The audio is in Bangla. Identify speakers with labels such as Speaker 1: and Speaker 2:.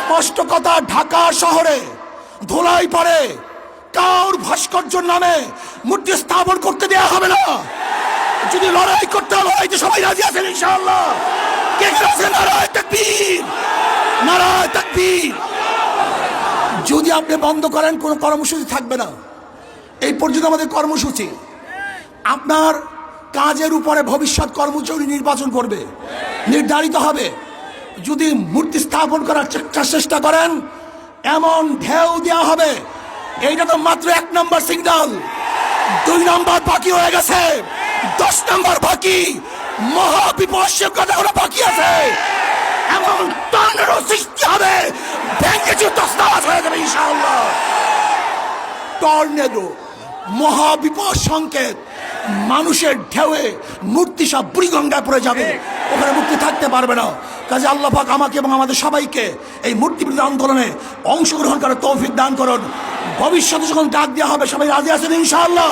Speaker 1: স্পষ্ট কথা, ঢাকা শহরে ধুলাই পড়ে কাউর ভাস্কর্যের নামে মূর্তি স্থাপন করতে দেয়া হবে না। যদি লড়াই করতে হয়, লড়াইতে সবাই রাজি আছেন ইনশাআল্লাহ? কে কে আছেন? নারায়ে তাকবীর, নারায়ে তাকবীর। যদি আপনি বন্ধ করেন, কোনো কর্মসূচি থাকবে না। এই পর্যন্ত আমাদের কর্মসূচি। আপনার কাজের উপরে ভবিষ্যৎ কর্মসূচি নির্বাচন করবে, নির্ধারিত হবে। যদি মূর্তি স্থাপন করার চেষ্টা করেন, এমন ঢেউ দেওয়া হবে। এইটা তো মাত্র 1 নম্বর সিগন্যাল। 2 নম্বর বাকি হয়ে গেছে, 10 নম্বর বাকি। মহাবিপর্যয় কথা বাকি আছে। এমন টর্নেডো সৃষ্টি হবে, ব্যাংকে তছনছ হয়ে যাবে ইনশাআল্লাহ। টর্নেডো, মহাবিপদ সংকেত। মানুষের ঢেউয়ে মূর্তি সব বুড়িগঙ্গায় পড়ে যাবে, ওখানে মুক্তি থাকতে পারবে না। কাজে আল্লাহ পাক আমাকে এবং আমাদের সবাইকে এই মূর্তি বিরোধী আন্দোলনে অংশগ্রহণ করার তৌফিক দান করুন। ভবিষ্যতে যখন ডাক দেওয়া হবে, সবাই রাজি আছেন ইনশাআল্লাহ?